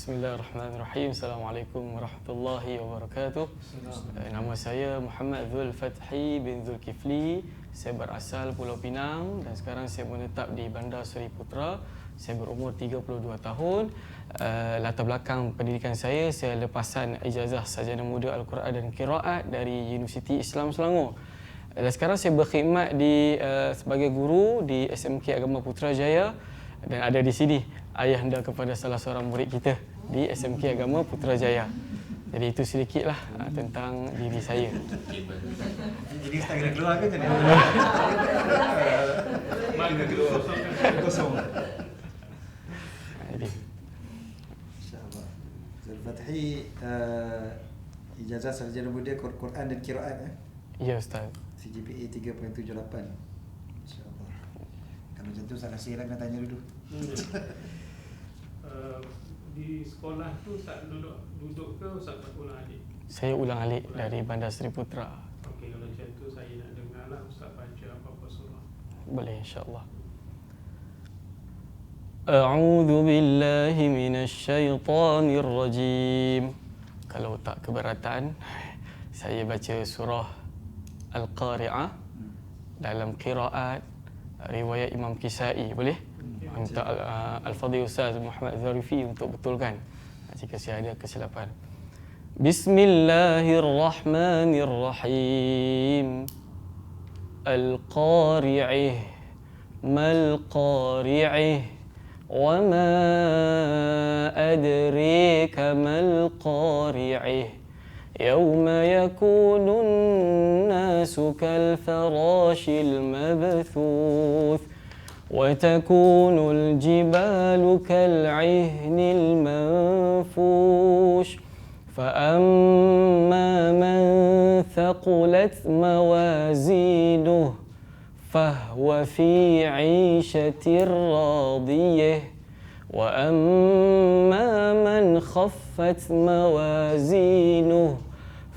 Bismillahirrahmanirrahim. Assalamualaikum warahmatullahi wabarakatuh. Nama saya Muhammad Zul Fathi bin Zulkifli. Saya berasal Pulau Pinang dan sekarang saya menetap di Bandar Seri Putra. Saya berumur 32 tahun. Latar belakang pendidikan saya lepasan ijazah sarjana muda Al-Quran dan Qiraat dari Universiti Islam Selangor. Dan sekarang saya berkhidmat sebagai guru di SMK Agama Putrajaya dan ada di sini ayahanda kepada salah seorang murid kita di SMK Agama Putrajaya. Jadi itu sedikitlah tentang diri saya. Jadi saya kena keluar ke macam mana? Kosong. Jadi InsyaAllah. Zul Fathi ijazah sarjana muda Quran dan Qiraat ya Ustaz. CGPA 3.78. InsyaAllah. Kalau macam tu saya rasa kena tanya dulu. Di sekolah tu Ustaz duduk ke Ustaz ulang alik? Saya ulang alik dari Bandar Seri Putra. Okey, kalau macam tu saya nak dengar lah Ustaz baca apa-apa surah. Boleh insya-Allah. A'udzu billahi minasyaitonir rajim. Kalau tak keberatan, saya baca surah Al-Qari'ah dalam qiraat riwayat Imam Kisai, boleh? Minta Al-Fadhil Ustaz Muhammad Zarifi untuk betulkan jika saya ada kesilapan. Bismillahirrahmanirrahim. Al-Qari'ah mal Qari'ah wa ma adrika mal Qari'ah yawma yakunun nasu kal farashil mabthuth وتكون الجبال كالعهن المنفوش فأما من ثقلت موازينه فهو في عيشة راضية وأما من خفت موازينه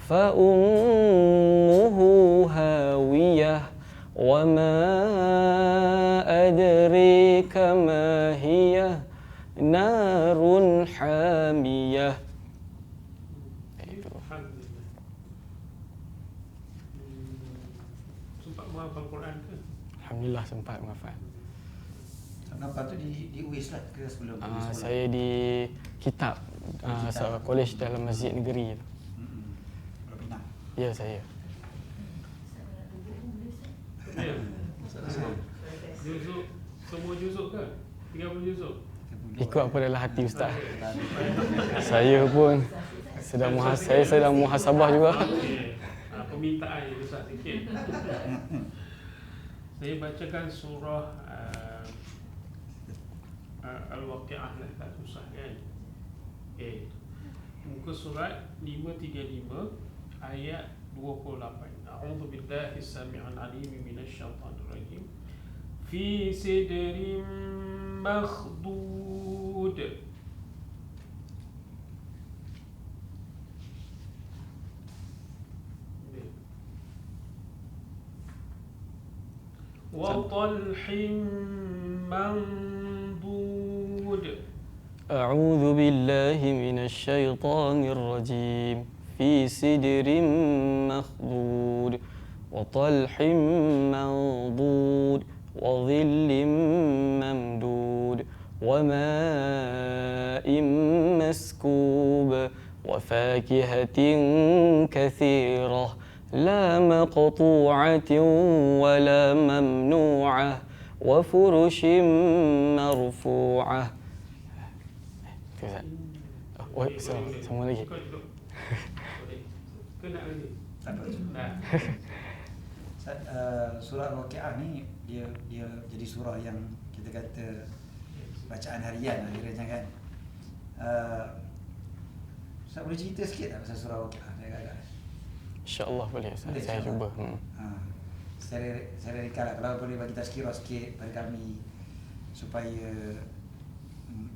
فأمه هاوية وما أدريك ما هي نار حامية. Alhamdulillah. Sempat menghafal Quran ke? Alhamdulillah sempat menghafal. Nampak tu di UIS lah ke sebelum sekolah? Saya di kitab kolej dalam Masjid Negeri. Pulau Pinang. Ya saya. Ya. Juzuk, semua juzuk ke? 30 juzuk? Ikut apa dalam hati Ustaz. Saya pun sedang muhasabah juga. Okey. Permintaan je Ustaz sikit. Saya bacakan surah Al-Waqi'ah lah, tak susah kan? Okey. Muka surat 535 ayat 28. A'udzu billahi as-sami'il 'alim minasyaitonir rajim. Fi sidrin makhdud. Wa talhin mandud. أعوذ بالله من الشيطان الرجيم في سدر مخضود وطلح منضود وظل ممدود وماء مسكوب وفاكهة كثيرة لا مقطوعة ولا ممنوعة وفرش مرفوعة. Sama lagi. Kena lagi. Tak apa. Nah. Surah Al-Waqi'ah ni dia jadi surah yang kita kata bacaan harian akhirnya kan. Ustaz boleh cerita sikit tak pasal surah Al-Waqi'ah? InsyaAllah boleh Ustaz. Boleh, Saya cuba. Secara rekal lah, kalau boleh bagi tazkirah sikit pada kami supaya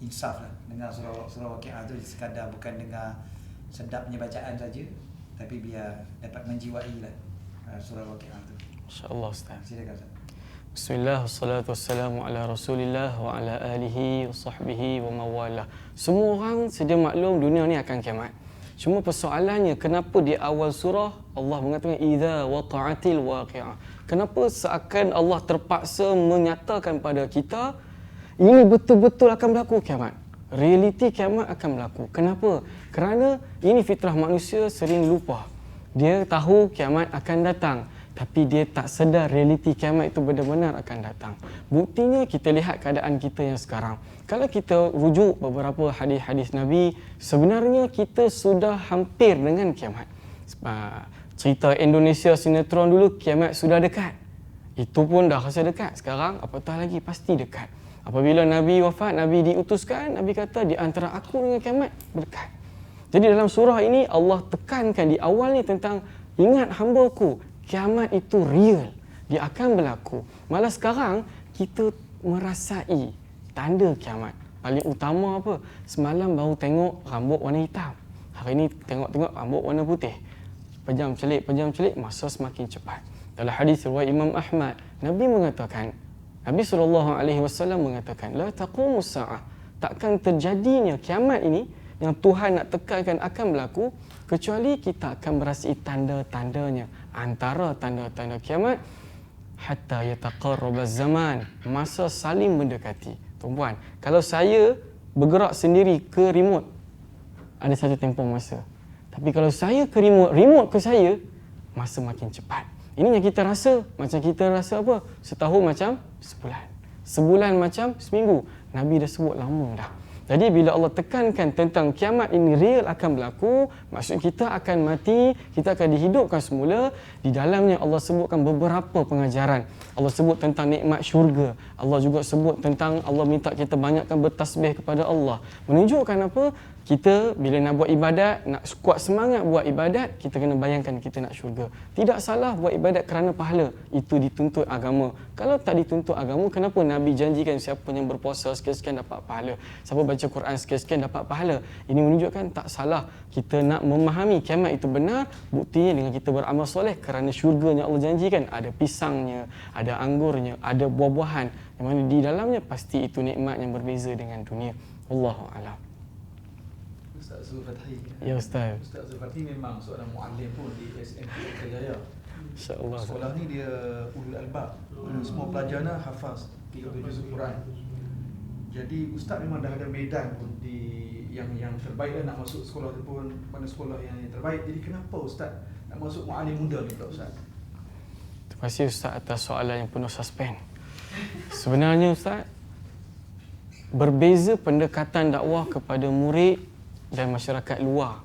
insaf lah dengar surah Waqi'ah tu sekadar bukan dengar sedapnya bacaan saja, tapi biar dapat menjiwai lah surah Waqi'ah tu. InsyaAllah Ustaz. Silakan Ustaz. Bismillah, wassalatu wassalamu ala rasulillah wa ala alihi wa sahbihi wa mawalah. Semua orang sedia maklum dunia ni akan kiamat. Cuma persoalannya, kenapa di awal surah Allah mengatakan idza waqa'atil waqi'ah? Kenapa seakan Allah terpaksa menyatakan pada kita ini betul-betul akan berlaku kiamat? Realiti kiamat akan berlaku. Kenapa? Kerana ini fitrah manusia sering lupa. Dia tahu kiamat akan datang, tapi dia tak sedar realiti kiamat itu benar-benar akan datang. Buktinya kita lihat keadaan kita yang sekarang. Kalau kita rujuk beberapa hadis-hadis Nabi, sebenarnya kita sudah hampir dengan kiamat. Cerita Indonesia sinetron dulu, kiamat sudah dekat. Itu pun dah rasa dekat. Sekarang apatah lagi, pasti dekat. Apabila Nabi wafat, Nabi diutuskan, Nabi kata di antara aku dengan kiamat berdekat. Jadi dalam surah ini Allah tekankan di awal ni tentang ingat hamba-Ku, kiamat itu real, dia akan berlaku. Malah sekarang kita merasai tanda kiamat. Paling utama apa? Semalam baru tengok rambut warna hitam. Hari ini tengok-tengok rambut warna putih. Pejam celik, masa semakin cepat. Dalam hadis riwayat Imam Ahmad, Nabi mengatakan, Nabi SAW mengatakan, la taqumus sa'ah, takkan terjadinya kiamat ini yang Tuhan nak tekankan akan berlaku kecuali kita akan merasai tanda-tandanya. Antara tanda-tanda kiamat, hatta yataqarraba zaman, masa saling mendekati. Tuan-puan, kalau saya bergerak sendiri ke remote, ada satu tempoh masa. Tapi kalau saya ke remote ke saya, masa makin cepat. Ini yang kita rasa. Macam kita rasa apa? Setahun macam sebulan. Sebulan macam seminggu. Nabi dah sebut lama dah. Jadi bila Allah tekankan tentang kiamat ini real akan berlaku, maksud kita akan mati, kita akan dihidupkan semula. Di dalamnya Allah sebutkan beberapa pengajaran. Allah sebut tentang nikmat syurga. Allah juga sebut tentang Allah minta kita banyakkan bertasbih kepada Allah. Menunjukkan apa? Kita bila nak buat ibadat, nak kuat semangat buat ibadat, kita kena bayangkan kita nak syurga. Tidak salah buat ibadat kerana pahala. Itu dituntut agama. Kalau tak dituntut agama, kenapa Nabi janjikan siapa yang berpuasa sekian-sekian dapat pahala? Siapa baca Quran sekian-sekian dapat pahala? Ini menunjukkan tak salah. Kita nak memahami kiamat itu benar, buktinya dengan kita beramal soleh kerana syurga yang Allah janjikan. Ada pisangnya, ada anggurnya, ada buah-buahan. Yang mana di dalamnya pasti itu nikmat yang berbeza dengan dunia. Wallahu a'lam. Ustaz Zulfathi. Ya Ustaz. Ustaz Zulfathi memang seorang muallim pun di SMK Kerjaya. InsyaAllah. Sekolah ni dia ulul albab. Semua pelajarnya hafaz 30 juz Quran. Jadi ustaz memang dah ada medan pun di yang terbaik nak masuk sekolah tu pun mana sekolah yang terbaik. Jadi kenapa ustaz nak masuk muallim muda ni pula ustaz? Terima kasih Ustaz atas soalan yang penuh suspense. Sebenarnya Ustaz, berbeza pendekatan dakwah kepada murid dan masyarakat luar.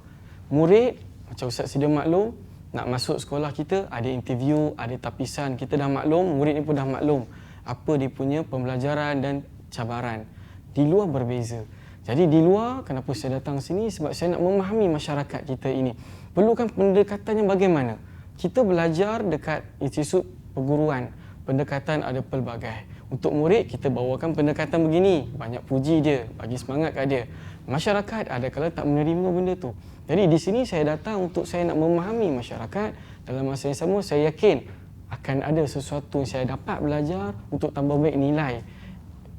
Murid, macam Ustaz sedia maklum, nak masuk sekolah kita, ada interview, ada tapisan. Kita dah maklum, murid ni pun dah maklum apa dia punya pembelajaran dan cabaran. Di luar berbeza. Jadi di luar, kenapa saya datang sini? Sebab saya nak memahami masyarakat kita ini. Perlukan pendekatan yang bagaimana? Kita belajar dekat institut perguruan. Pendekatan ada pelbagai. Untuk murid, kita bawakan pendekatan begini. Banyak puji dia, bagi semangat kat dia. Masyarakat ada kalau tak menerima benda tu. Jadi di sini saya datang untuk saya nak memahami masyarakat. Dalam masa yang sama, saya yakin akan ada sesuatu yang saya dapat belajar untuk tambah baik nilai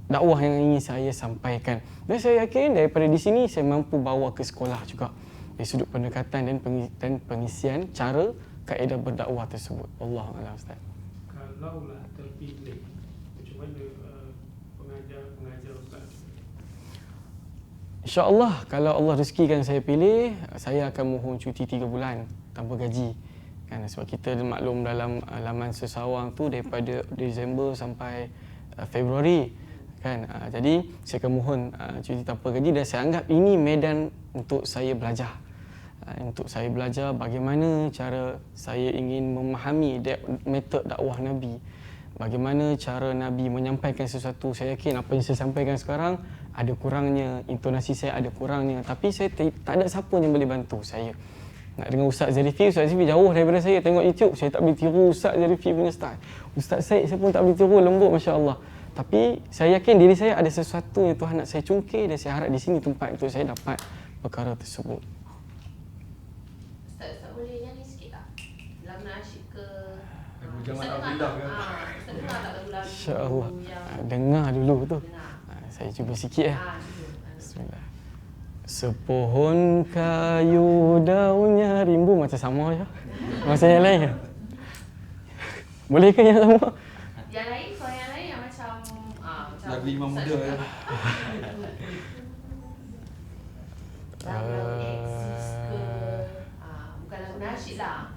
dakwah yang ingin saya sampaikan. Dan saya yakin daripada di sini saya mampu bawa ke sekolah juga dari sudut pendekatan dan pengisian cara kaedah berdakwah tersebut. Wallahualam Ustaz. Kalaulah terpilih, macam mana pengajar Ustaz? InsyaAllah kalau Allah rezekikan saya pilih, saya akan mohon cuti 3 bulan tanpa gaji. Kan, sebab kita maklum dalam laman sesawang tu daripada Disember sampai Februari. Kan? Jadi saya akan mohon cuti tanpa gaji dan saya anggap ini medan untuk saya belajar. Untuk saya belajar bagaimana cara saya ingin memahami metod dakwah Nabi. Bagaimana cara Nabi menyampaikan sesuatu. Saya yakin apa yang saya sampaikan sekarang ada kurangnya, intonasi saya ada kurangnya. Tapi saya tak ada siapa yang boleh bantu saya. Nak dengan Ustaz Zarifi jauh daripada saya. Tengok YouTube, saya tak boleh tiru Ustaz Zarifi punya style. Ustaz Syed saya pun tak boleh tiru, lembut Masya Allah. Tapi saya yakin diri saya ada sesuatu yang Tuhan nak saya cungkir dan saya harap di sini tempat untuk saya dapat perkara tersebut. Ustaz boleh nyanyi sikit tak? Lagu nasyid ke? Lagu Zaman Ustaz Abdullah dengar ke? tak? Ustaz dengar tak lagu-lagu InsyaAllah. yang Dengar dulu tu. dengar? Saya cuba sikit ya. Cuba. Bismillah. Sepohon kayu daunnya rimbu macam sama je. Macam yang lain ke? Boleh ke yang sama? Yang lain, kalau yang lain yang macam Lagu Imam Ustaz Muda suka. ya. Lagu Exis ke, bukan lagu nasyid lah.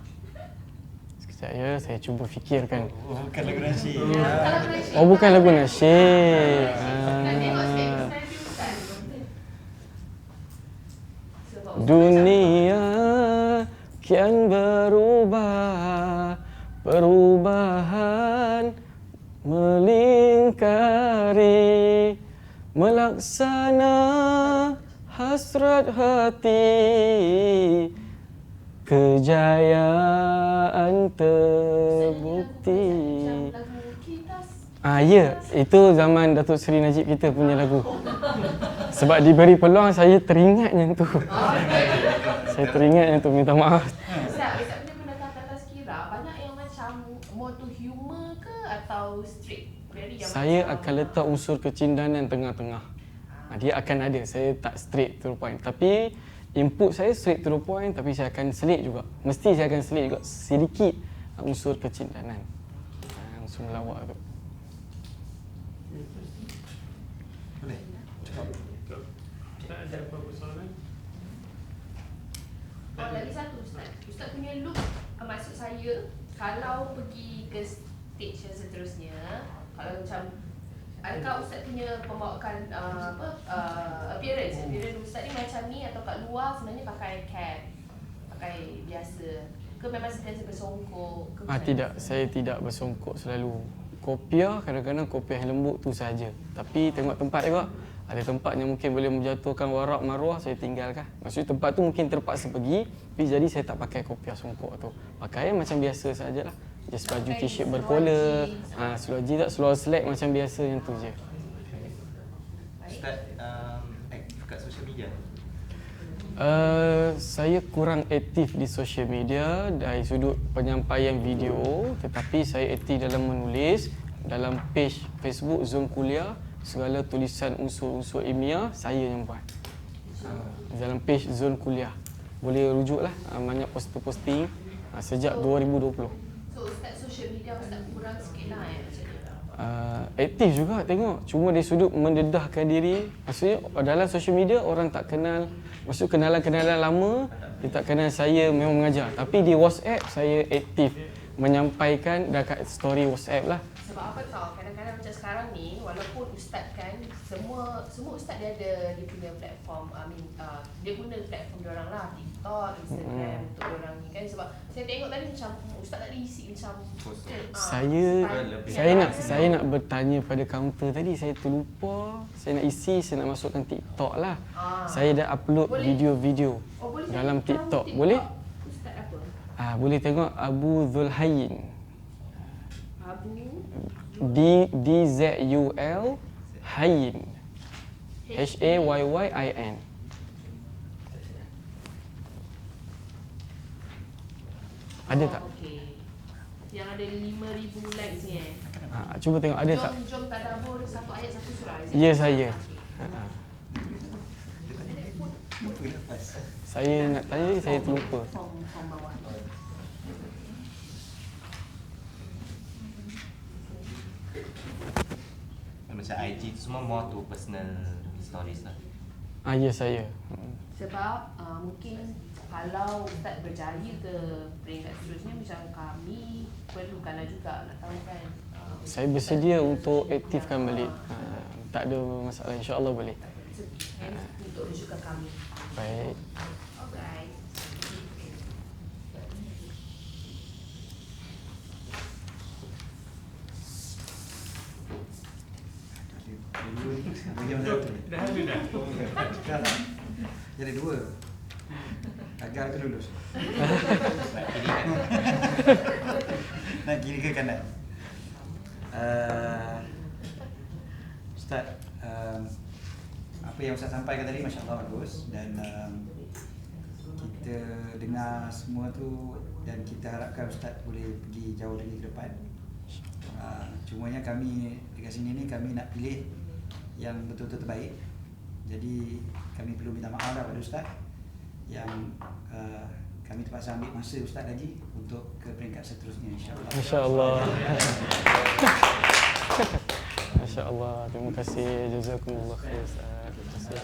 Sekejap ya, saya cuba fikirkan. Oh, bukan lagu nasyid. Bukan lagu nasyid. Oh, bukan lagu nasyid. Nak tengok personality Ustaz. Sebab Ustaz Dunia kian berubah, perubahan melingkari, melaksana hasrat hati, kejayaan terbukti. macam lagu Kitas. Ya, itu zaman Datuk Seri Najib kita punya lagu. Sebab diberi peluang saya teringat yang tu. Saya teringat yang tu, minta maaf. Ustaz punya pendekatan tazkirah banyak yang macam more to humor ke atau strict? Very yang Saya macam, akan letak unsur kecindanan tengah-tengah. Dia akan ada, saya tak straight to the point. Tapi input saya straight to the point, tapi saya akan selit juga. Mesti saya akan selit juga sedikit unsur kecindanan. Unsur melawak tu. Boleh. Cukup. Tak ada apa-apa soalan. lagi satu Ustaz. Ustaz punya look, maksud saya kalau pergi ke stage yang seterusnya, kalau macam adakah Ustaz punya pembawaan appearance Ustaz ni macam ni atau kat luar sebenarnya pakai cap, pakai biasa ke memang sentiasa bersongkok ke macam Tidak, saya tidak bersongkok selalu. Kopiah kadang-kadang kopiah yang lembut tu saja. Tapi tengok tempat juga. Ada tempat yang mungkin boleh menjatuhkan warak maruah, saya tinggalkan. Maksudnya tempat tu mungkin terpaksa pergi, tapi jadi saya tak pakai kopiah songkok tu. Pakaian macam biasa sajalah. Just baju Pakai t-shirt seluar berkola, jeans. seluar jeans tak, seluar slack macam biasa yang tu je. Ustaz, aktif kat social media? Saya kurang aktif di social media dari sudut penyampaian video, tetapi saya aktif dalam menulis dalam page Facebook Zon Kuliah. Segala tulisan unsur-unsur ilmiah saya yang buat. Dalam page Zon Kuliah. Boleh rujuklah, banyak poster-posting sejak 2020. So Ustaz social media Ustaz kurang sikit lah macam ni. Aktif juga tengok, cuma dari sudut mendedahkan diri. Maksudnya dalam social media orang tak kenal, maksud kenalan-kenalan lama dia tak kenal saya memang mengajar. Tapi di WhatsApp saya aktif menyampaikan dekat story WhatsApp lah. Sebab apa tau, kadang-kadang macam sekarang ni walaupun ustaz kan semua ustaz dia ada dia punya platform, dia guna platform dia orang lah, TikTok, Instagram untuk dia orang ni kan. Sebab saya tengok tadi macam ustaz tadi isi macam Saya nak bertanya pada kaunter tadi, saya terlupa. Saya nak isi, saya nak masukkan TikTok lah. Saya dah upload Boleh. video-video boleh dalam tahu TikTok. Boleh? Ustaz apa? Boleh tengok Abu Zulhayin. Abu DZUL Hayin. HAYYIN. Ada tak? Okey. Yang ada 5,000 likes ni Cuba tengok ada tak? Jom tadabbur satu ayat satu surah. Ya, saya. Lepas. Saya nak tanya, saya terlupa. Form bawah. Macam IG tu semua more to personal stories lah. Ya, saya. Sebab mungkin kalau Ustaz berjaya ke peringkat seterusnya macam kami perlukanlah juga nak tahu kan. Saya bersedia untuk aktifkan balik. Tak ada masalah, insya-Allah boleh. Untuk rujukan kami. Baik. Alright. Bagi mana satu? Dah ada dah. Dah lah. Jadi dua. Agar ke lulus? Nak kiri ke kanan? Ustaz, apa yang Ustaz sampaikan tadi Masya Allah bagus. Dan kita dengar seminar semua tu, dan kita harapkan Ustaz boleh pergi jauh lagi ke depan. Cumanya kami dekat sini ni kami nak pilih yang betul-betul terbaik. Jadi kami perlu minta maaf pada Ustaz yang kami terpaksa ambil masa Ustaz lagi untuk ke peringkat seterusnya, insya-Allah. Masya-Allah. Masya-Allah. Terima kasih. Jazakumullah khair Ustaz. Terima kasih.